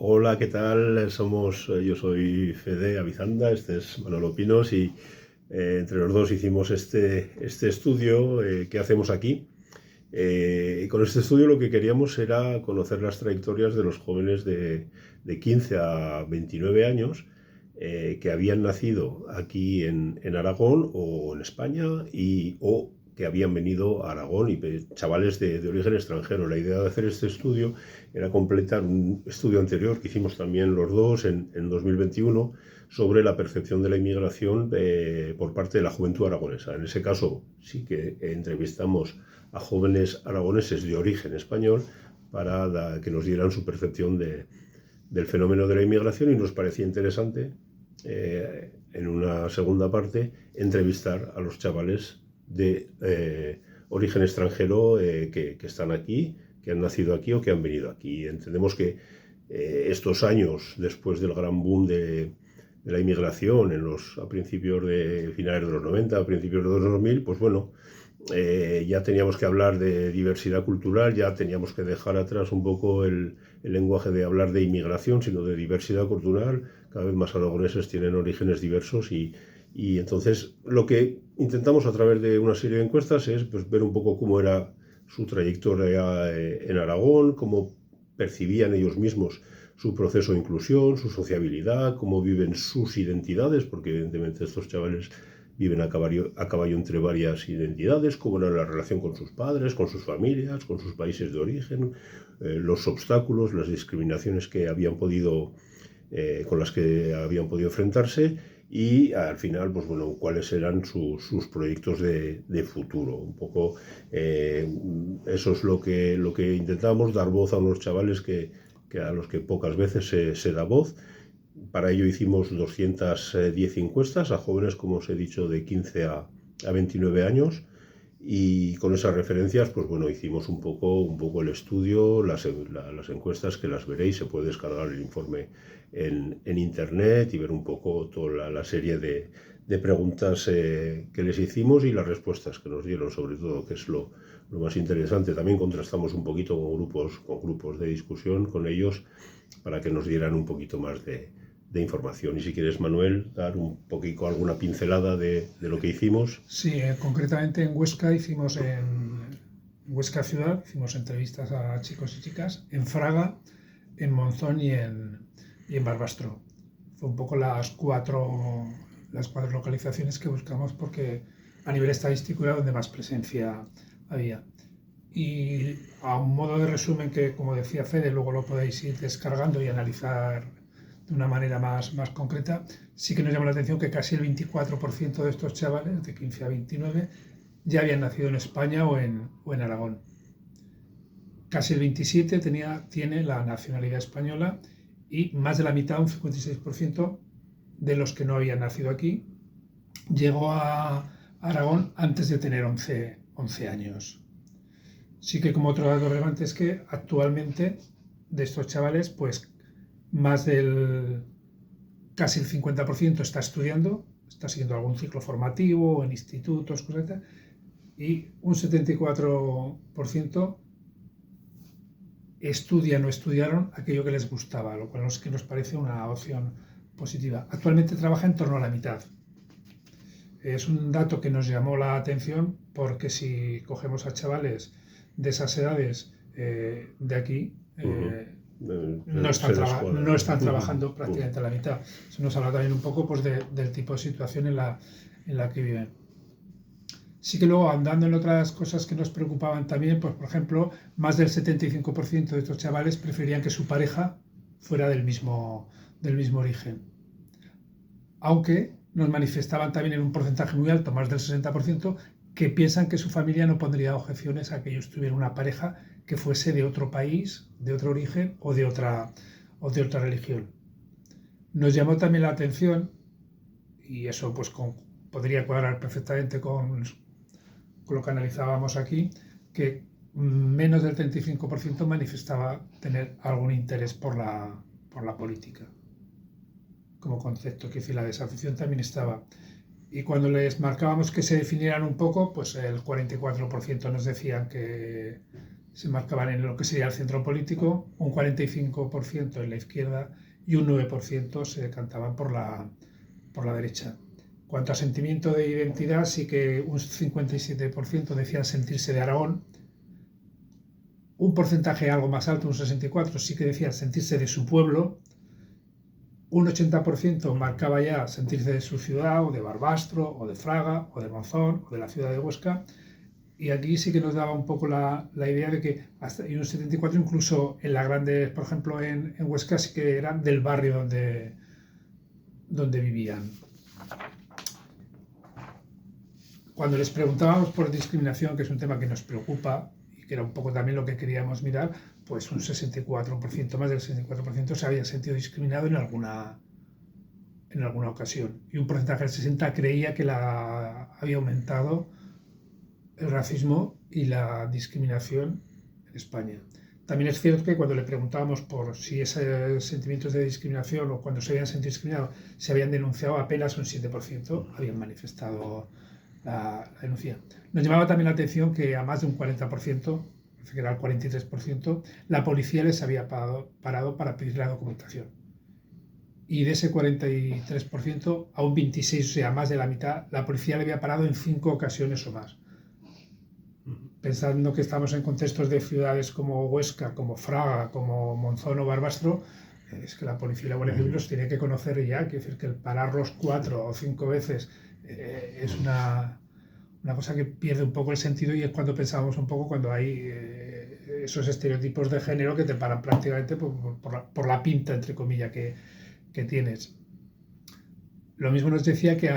Hola, ¿qué tal? Yo soy Fede Avizanda, este es Manolo Pinos y entre los dos hicimos este estudio que hacemos aquí. Y con este estudio lo que queríamos era conocer las trayectorias de los jóvenes de 15 a 29 años que habían nacido aquí en Aragón o en España o que habían venido a Aragón y chavales de origen extranjero. La idea de hacer este estudio era completar un estudio anterior que hicimos también los dos en 2021 sobre la percepción de la inmigración por parte de la juventud aragonesa. En ese caso sí que entrevistamos a jóvenes aragoneses de origen español para que nos dieran su percepción del fenómeno de la inmigración, y nos parecía interesante en una segunda parte entrevistar a los chavales de origen extranjero que están aquí, que han nacido aquí o que han venido aquí. Entendemos que estos años, después del gran boom de la inmigración a principios de finales de los 90, a principios de los 2000, pues bueno, ya teníamos que hablar de diversidad cultural, ya teníamos que dejar atrás un poco el lenguaje de hablar de inmigración, sino de diversidad cultural. Cada vez más aragoneses tienen orígenes diversos y entonces lo que intentamos a través de una serie de encuestas es pues, ver un poco cómo era su trayectoria en Aragón, cómo percibían ellos mismos su proceso de inclusión, su sociabilidad, cómo viven sus identidades, porque evidentemente estos chavales viven a caballo entre varias identidades, cómo era la relación con sus padres, con sus familias, con sus países de origen, los obstáculos, las discriminaciones con las que habían podido enfrentarse, y al final, pues bueno, cuáles eran sus proyectos de futuro. Un poco eso es lo que intentamos, dar voz a unos chavales a los que pocas veces se da voz. Para ello hicimos 210 encuestas a jóvenes, como os he dicho, de 15 a 29 años, y con esas referencias, pues bueno, hicimos un poco el estudio, las encuestas que las veréis. Se puede descargar el informe en internet y ver un poco toda la serie de preguntas que les hicimos y las respuestas que nos dieron, sobre todo, que es lo más interesante. También contrastamos un poquito con grupos de discusión con ellos para que nos dieran un poquito más de información. Y si quieres, Manuel, dar un poquito alguna pincelada de lo que hicimos. Sí, concretamente en Huesca en Huesca ciudad, hicimos entrevistas a chicos y chicas, en Fraga, en Monzón y en Barbastro. Fue un poco las cuatro localizaciones que buscamos, porque a nivel estadístico era donde más presencia había. Y a un modo de resumen que, como decía Fede, luego lo podéis ir descargando y analizar de una manera más concreta, sí que nos llama la atención que casi el 24% de estos chavales, de 15 a 29, ya habían nacido en España o en Aragón. Casi el 27% tiene la nacionalidad española, y más de la mitad, un 56%, de los que no habían nacido aquí, llegó a Aragón antes de tener 11 años. Sí que, como otro dato relevante, es que actualmente de estos chavales, pues casi el 50% está estudiando, está siguiendo algún ciclo formativo en institutos, cosas, y un 74% estudian o estudiaron aquello que les gustaba, lo cual es que nos parece una opción positiva. Actualmente trabaja en torno a la mitad. Es un dato que nos llamó la atención, porque si cogemos a chavales de esas edades de aquí, no están trabajando prácticamente a la mitad. Eso nos habla también un poco pues, del tipo de situación en la que viven. Sí que luego, andando en otras cosas que nos preocupaban también, pues por ejemplo, más del 75% de estos chavales preferían que su pareja fuera del mismo origen. Aunque nos manifestaban también en un porcentaje muy alto, más del 60%, que piensan que su familia no pondría objeciones a que ellos tuvieran una pareja que fuese de otro país, de otro origen o de otra religión. Nos llamó también la atención, y eso pues podría cuadrar perfectamente con lo que analizábamos aquí, que menos del 35% manifestaba tener algún interés por la política como concepto, que decir, la desafición también estaba. Y cuando les marcábamos que se definieran un poco, pues el 44% nos decían que se marcaban en lo que sería el centro político, un 45% en la izquierda y un 9% se decantaban por la derecha. Cuanto a sentimiento de identidad, sí que un 57% decían sentirse de Aragón, un porcentaje algo más alto, un 64%, sí que decían sentirse de su pueblo, un 80% marcaba ya sentirse de su ciudad, o de Barbastro, o de Fraga, o de Monzón, o de la ciudad de Huesca, y aquí sí que nos daba un poco la idea de que hasta y un 74% incluso en las grandes, por ejemplo en Huesca, sí que eran del barrio donde vivían. Cuando les preguntábamos por discriminación, que es un tema que nos preocupa y que era un poco también lo que queríamos mirar, pues un 64%, más del 64% se había sentido discriminado en alguna ocasión. Y un porcentaje del 60% creía que había aumentado el racismo y la discriminación en España. También es cierto que cuando le preguntábamos por si esos sentimientos de discriminación o cuando se habían sentido discriminados se habían denunciado, apenas un 7% habían manifestado la denuncia. Nos llamaba también la atención que a más de un 40%, parece que era el 43%, la policía les había parado para pedir la documentación. Y de ese 43%, a un 26%, o sea, más de la mitad, la policía le había parado en 5 ocasiones o más. Pensando que estamos en contextos de ciudades como Huesca, como Fraga, como Monzón o Barbastro, es que la policía y la Guardia Civil los tiene que conocer ya, quiere decir que el pararlos 4 o 5 veces es una cosa que pierde un poco el sentido, y es cuando pensamos un poco cuando hay esos estereotipos de género que te paran prácticamente por la pinta, entre comillas, que tienes. Lo mismo nos decía que